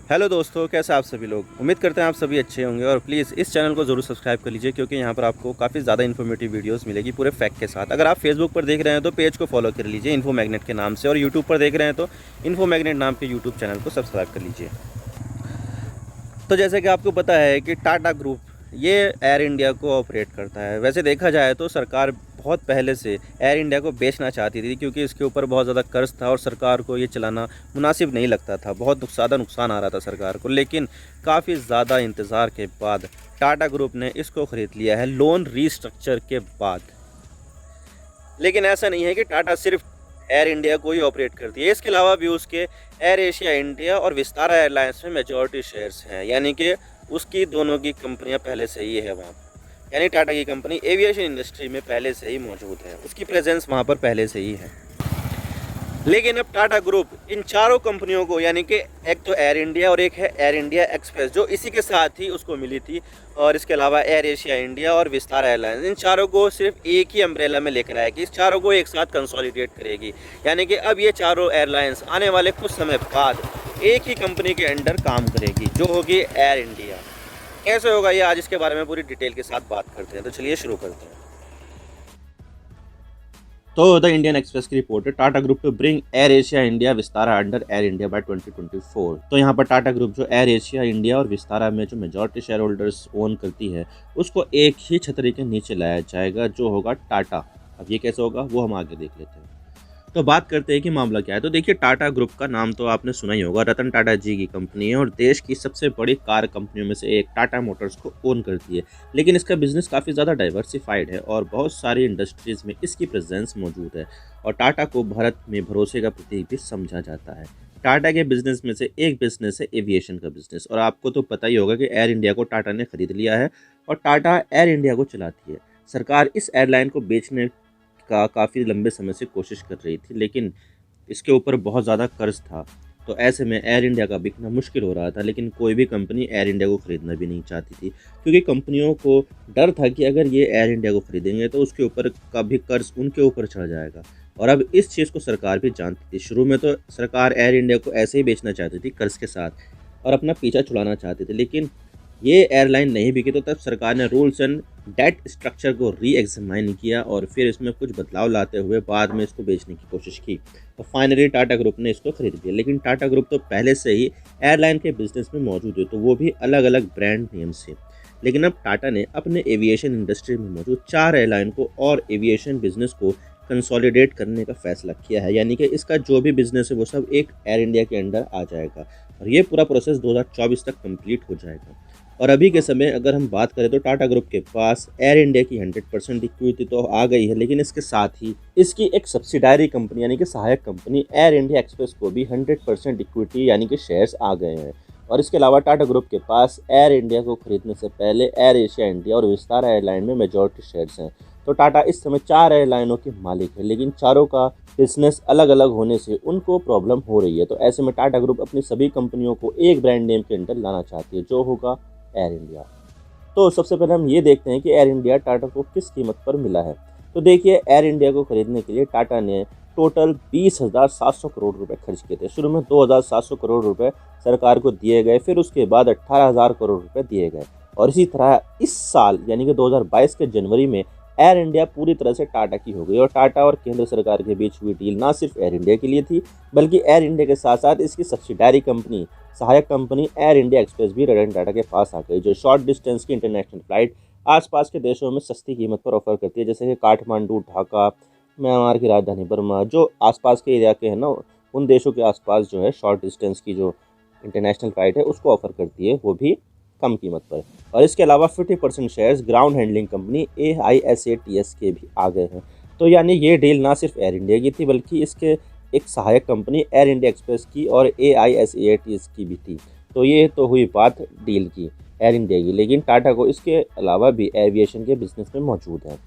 Hello दोस्तों, कैसे आप सभी लोग। उम्मीद करते हैं आप सभी अच्छे होंगे और प्लीज़ इस चैनल को ज़रूर सब्सक्राइब कर लीजिए क्योंकि यहाँ पर आपको काफ़ी ज़्यादा इन्फॉर्मेटिव वीडियोस मिलेगी पूरे फैक्ट के साथ। अगर आप फेसबुक पर देख रहे हैं तो पेज को फॉलो कर लीजिए इन्फो मैग्नेट के नाम से, और यूट्यूब पर देख रहे हैं तो इन्फो मैग्नेट नाम के यूट्यूब चैनल को सब्सक्राइब कर लीजिए। तो जैसे कि आपको पता है कि टाटा ग्रुप ये एयर इंडिया को ऑपरेट करता है। वैसे देखा जाए तो सरकार बहुत पहले से एयर इंडिया को बेचना चाहती थी क्योंकि इसके ऊपर बहुत ज़्यादा कर्ज था और सरकार को ये चलाना मुनासिब नहीं लगता था, बहुत ज़्यादा नुकसान आ रहा था सरकार को। लेकिन काफ़ी ज़्यादा इंतज़ार के बाद टाटा ग्रुप ने इसको ख़रीद लिया है लोन रीस्ट्रक्चर के बाद। लेकिन ऐसा नहीं है कि टाटा सिर्फ एयर इंडिया को ही ऑपरेट करती है, इसके अलावा भी उसके एयर एशिया इंडिया और विस्तारा एयरलाइंस में मेजॉरिटी शेयर्स हैं, यानी कि उसकी दोनों की कंपनियां पहले से ही है वहाँ। यानी टाटा की कंपनी एविएशन इंडस्ट्री में पहले से ही मौजूद है, उसकी प्रेजेंस वहाँ पर पहले से ही है। लेकिन अब टाटा ग्रुप इन चारों कंपनियों को, यानी कि एक तो एयर इंडिया और एक है एयर इंडिया एक्सप्रेस जो इसी के साथ ही उसको मिली थी, और इसके अलावा एयर एशिया इंडिया और विस्तारा एयरलाइंस, इन चारों को सिर्फ एक ही अम्ब्रेला में लेकर आएगी, इस चारों को एक साथ कंसोलिडेट करेगी। यानी कि अब ये चारों एयरलाइंस आने वाले कुछ समय बाद एक ही कंपनी के अंडर काम करेगी जो होगी एयर इंडिया। कैसे होगा ये, आज इसके बारे में पूरी डिटेल के साथ बात करते हैं। तो चलिए शुरू करते हैं। तो द इंडियन एक्सप्रेस की रिपोर्ट है, Tata group to bring AirAsia India Vistara under Air India by 2024। तो यहाँ पर टाटा ग्रुप जो एयर एशिया इंडिया और विस्तारा में जो मेजॉरिटी शेयर होल्डर्स ओन करती है उसको एक ही छतरी के नीचे लाया जाएगा जो होगा टाटा। अब ये कैसे होगा वो हम आगे देख लेते हैं। तो बात करते हैं कि मामला क्या है। तो देखिए, टाटा ग्रुप का नाम तो आपने सुना ही होगा, रतन टाटा जी की कंपनी है और देश की सबसे बड़ी कार कंपनियों में से एक टाटा मोटर्स को ओन करती है। लेकिन इसका बिजनेस काफ़ी ज़्यादा डाइवर्सिफाइड है और बहुत सारी इंडस्ट्रीज़ में इसकी प्रेजेंस मौजूद है, और टाटा को भारत में भरोसे का प्रतीक भी समझा जाता है। टाटा के बिजनेस में से एक बिजनेस है एविएशन का बिजनेस, और आपको तो पता ही होगा कि एयर इंडिया को टाटा ने खरीद लिया है और टाटा एयर इंडिया को चलाती है। सरकार इस एयरलाइन को बेचने का काफ़ी लंबे समय से कोशिश कर रही थी, लेकिन इसके ऊपर बहुत ज़्यादा कर्ज था, तो ऐसे में एयर इंडिया का बिकना मुश्किल हो रहा था। लेकिन कोई भी कंपनी एयर इंडिया को ख़रीदना भी नहीं चाहती थी क्योंकि कंपनियों को डर था कि अगर ये एयर इंडिया को ख़रीदेंगे तो उसके ऊपर का भी कर्ज उनके ऊपर चढ़ जाएगा। और अब इस चीज़ को सरकार भी जानती थी। शुरू में तो सरकार एयर इंडिया को ऐसे ही बेचना चाहती थी कर्ज के साथ और अपना पीछा छुड़ाना चाहती थी, लेकिन ये एयरलाइन नहीं बिकी तो तब सरकार ने रूल्स एंड डेट स्ट्रक्चर को री एग्जामाइन किया और फिर इसमें कुछ बदलाव लाते हुए बाद में इसको बेचने की कोशिश की। तो फाइनली टाटा ग्रुप ने इसको खरीद लिया। लेकिन टाटा ग्रुप तो पहले से ही एयरलाइन के बिजनेस में मौजूद है, तो वो भी अलग अलग ब्रांड नेम से। लेकिन अब टाटा ने अपने एविएशन इंडस्ट्री में मौजूद 4 एयरलाइन को और एविएशन बिजनेस को कंसोलिडेट करने का फैसला किया है, यानी कि इसका जो भी बिजनेस है वो सब एक एयर इंडिया के अंडर आ जाएगा और ये पूरा प्रोसेस 2024 तक कंप्लीट हो जाएगा। और अभी के समय अगर हम बात करें तो टाटा ग्रुप के पास एयर इंडिया की 100% इक्विटी तो आ गई है, लेकिन इसके साथ ही इसकी एक सब्सिडायरी कंपनी यानी कि सहायक कंपनी एयर इंडिया एक्सप्रेस को भी 100% इक्विटी यानी कि शेयर्स आ गए हैं। और इसके अलावा टाटा ग्रुप के पास एयर इंडिया को खरीदने से पहले एयर एशिया इंडिया और विस्तारा एयरलाइन में मेजॉरिटी शेयर्स हैं। तो टाटा इस समय 4 एयरलाइनों के मालिक है, लेकिन चारों का बिजनेस अलग अलग होने से उनको प्रॉब्लम हो रही है। तो ऐसे में टाटा ग्रुप अपनी सभी कंपनियों को एक ब्रांड नेम के अंदर लाना चाहती है जो होगा एयर इंडिया। तो सबसे पहले हम ये देखते हैं कि एयर इंडिया टाटा को किस कीमत पर मिला है। तो देखिए, एयर इंडिया को खरीदने के लिए टाटा ने टोटल 20,700 करोड़ रुपए खर्च किए थे। शुरू में 2,700 करोड़ रुपए सरकार को दिए गए, फिर उसके बाद 18,000 करोड़ रुपए दिए गए। और इसी तरह इस साल यानी कि 2022 के जनवरी में एयर इंडिया पूरी तरह से टाटा की हो गई और टाटा और केंद्र सरकार के बीच हुई डील ना सिर्फ एयर इंडिया के लिए थी बल्कि एयर इंडिया के साथ साथ इसकी सब्सिडायरी कंपनी सहायक कंपनी एयर इंडिया एक्सप्रेस भी रतन टाटा के पास आ गई, जो शॉर्ट डिस्टेंस की इंटरनेशनल फ्लाइट आसपास के देशों में सस्ती कीमत पर ऑफर करती है, जैसे कि काठमांडू, ढाका, म्यांमार की राजधानी बर्मा, जो आसपास के एरिया के हैं ना उन देशों के आसपास जो है शॉर्ट डिस्टेंस की जो इंटरनेशनल फ्लाइट है उसको ऑफर करती है, वो भी कम कीमत पर। और इसके अलावा 50% shares ground handling company AISATS के भी आ गए हैं। तो यानी ये डील ना सिर्फ एयर इंडिया की थी बल्कि इसके एक सहायक कंपनी एयर इंडिया एक्सप्रेस की और AISATS की भी थी। तो ये तो हुई बात डील की एयर इंडिया की, लेकिन टाटा को इसके अलावा भी एविएशन के बिजनेस में मौजूद है।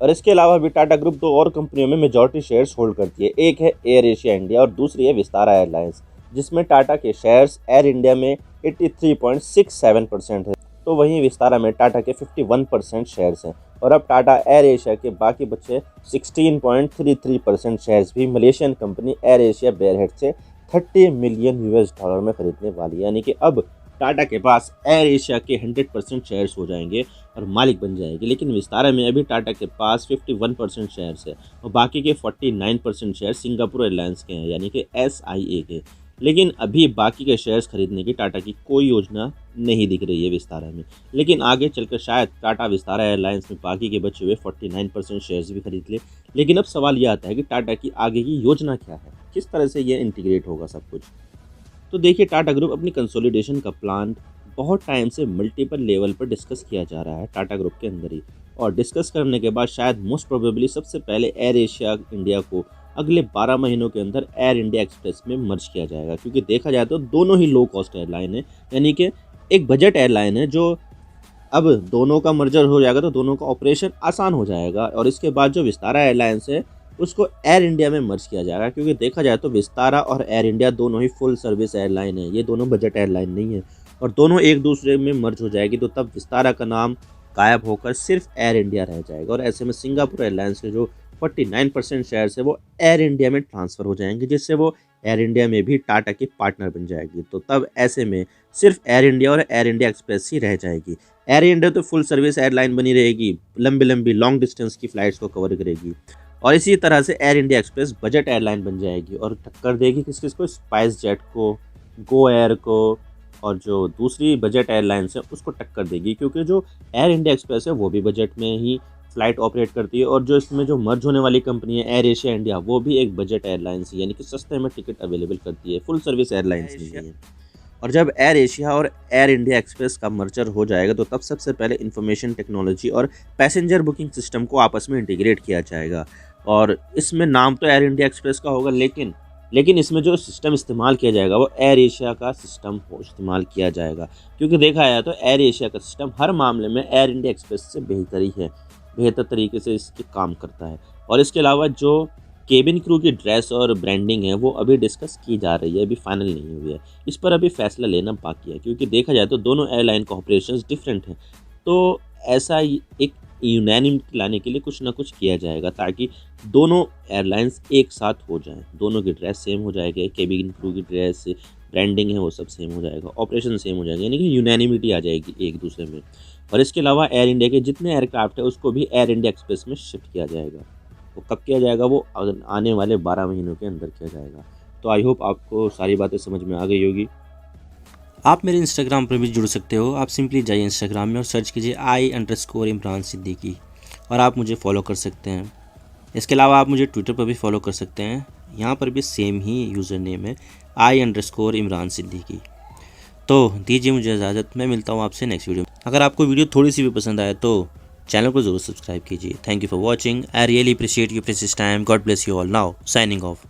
और इसके अलावा भी टाटा ग्रुप 2 और कंपनियों में मेजॉरिटी शेयर्स होल्ड करती है। एक है एयर एशिया इंडिया और दूसरी है विस्तारा एयरलाइंस, जिसमें टाटा के शेयर्स एयर इंडिया में 83.67% है, तो वहीं विस्तारा में टाटा के 51% शेयर्स हैं। और अब टाटा एयर एशिया के बाकी बचे 16.33% शेयर्स भी मलेशियन कंपनी एयर एशिया बेयरहेड से 30 मिलियन $US में खरीदने वाली है। यानी कि अब टाटा के पास एयर एशिया के 100% शेयर्स हो जाएंगे और मालिक बन जाएगी। लेकिन विस्तारा में अभी टाटा के पास 51% शेयर्स है और बाकी के 49% शेयर सिंगापुर एयरलाइंस के हैं, यानी कि SIA के। लेकिन अभी बाकी के शेयर्स खरीदने की टाटा की कोई योजना नहीं दिख रही है विस्तारा में। लेकिन आगे चलकर शायद टाटा विस्तारा एयरलाइंस में बाकी के बचे हुए 49% शेयर्स भी खरीद ले। लेकिन अब सवाल यह आता है कि टाटा की आगे की योजना क्या है, किस तरह से ये इंटीग्रेट होगा सब कुछ। तो देखिए, टाटा ग्रुप अपनी कंसोलिडेशन का प्लान बहुत टाइम से मल्टीपल लेवल पर डिस्कस किया जा रहा है टाटा ग्रुप के अंदर ही। और डिस्कस करने के बाद शायद मोस्ट प्रोबेबली सबसे पहले एयर एशिया इंडिया को अगले 12 महीनों के अंदर एयर इंडिया एक्सप्रेस में मर्ज किया जाएगा। क्योंकि देखा जाए तो दोनों ही लो कॉस्ट एयरलाइन है, यानी कि एक बजट एयरलाइन है। जो अब दोनों का मर्जर हो जाएगा तो दोनों का ऑपरेशन आसान हो जाएगा। और इसके बाद जो विस्तारा एयरलाइंस है उसको एयर इंडिया में मर्ज किया जाएगा। क्योंकि देखा जाए तो विस्तारा और एयर इंडिया दोनों ही फुल सर्विस एयरलाइन है, ये दोनों बजट एयरलाइन नहीं है। और दोनों एक दूसरे में मर्ज हो जाएगी तो तब विस्तारा का नाम गायब होकर सिर्फ एयर इंडिया रह जाएगा। और ऐसे में सिंगापुर एयरलाइंस के जो 49% शेयर्स है वो एयर इंडिया में ट्रांसफ़र हो जाएंगे, जिससे वो एयर इंडिया में भी टाटा की पार्टनर बन जाएगी। तो तब ऐसे में सिर्फ एयर इंडिया और एयर इंडिया एक्सप्रेस ही रह जाएगी। एयर इंडिया तो फुल सर्विस एयरलाइन बनी रहेगी, लंबी लंबी लॉन्ग डिस्टेंस की फ़्लाइट्स को कवर करेगी। और इसी तरह से air India express budget airline बन जाएगी और टक्कर देगी किस किस को, स्पाइस जेट को, गो एयर को, और जो दूसरी बजट एयरलाइंस है उसको टक्कर देगी। क्योंकि जो एयर इंडिया एक्सप्रेस है वो भी बजट में ही फ़्लाइट ऑपरेट करती है और जो इसमें जो मर्ज होने वाली कंपनी है एयर एशिया इंडिया, वो भी एक बजट एयरलाइंस है, यानी कि सस्ते में टिकट अवेलेबल करती है, फुल सर्विस एयरलाइंस नहीं है। और जब एयर एशिया और एयर इंडिया एक्सप्रेस का मर्जर हो जाएगा तो तब सबसे पहले इंफॉर्मेशन टेक्नोलॉजी और पैसेंजर बुकिंग सिस्टम को आपस में इंटीग्रेट किया जाएगा। और इसमें नाम तो एयर इंडिया एक्सप्रेस का होगा, लेकिन इसमें जो सिस्टम इस्तेमाल किया जाएगा वो एयर एशिया का सिस्टम इस्तेमाल किया जाएगा। क्योंकि देखा जाए तो एयर एशिया का सिस्टम हर मामले में एयर इंडिया एक्सप्रेस से बेहतर तरीके से इसके काम करता है। और इसके अलावा जो केबिन क्रू की ड्रेस और ब्रांडिंग है वो अभी डिस्कस की जा रही है, अभी फाइनल नहीं हुई है। इस पर अभी फैसला लेना बाकी है, क्योंकि देखा जाए तो दोनों एयरलाइन का ऑपरेशंस डिफरेंट हैं। तो ऐसा एक यूनैनिमिटी लाने के लिए कुछ ना कुछ किया जाएगा ताकि दोनों एयरलाइंस एक साथ हो जाएं, दोनों की ड्रेस सेम हो जाएगी, केबिन क्रू की ड्रेस, ब्रांडिंग है वो सब सेम हो जाएगा, ऑपरेशन सेम हो जाएगा, यानी कि यूनैनिमिटी आ जाएगी एक दूसरे में। और इसके अलावा एयर इंडिया के जितने एयरक्राफ्ट है उसको भी एयर इंडिया एक्सप्रेस में शिफ्ट किया जाएगा। वो कब किया जाएगा, वो आने वाले 12 महीनों के अंदर किया जाएगा। तो आई होप आपको सारी बातें समझ में आ गई होगी। आप मेरे इंस्टाग्राम पर भी जुड़ सकते हो। आप सिंपली जाइए इंस्टाग्राम में और सर्च कीजिए I_इमरान सिद्दीकी और आप मुझे फॉलो कर सकते हैं। इसके अलावा आप मुझे ट्विटर पर भी फॉलो कर सकते हैं, यहाँ पर भी सेम ही यूज़र नेम है I_इमरान सिद्दीकी। तो दीजिए मुझे इजाज़त, मैं मिलता हूँ आपसे नेक्स्ट वीडियो में। अगर आपको वीडियो थोड़ी सी भी पसंद आए तो चैनल को ज़रूर सब्सक्राइब कीजिए। Thank you for watching. I really appreciate your precious time. God bless you all. Now signing off.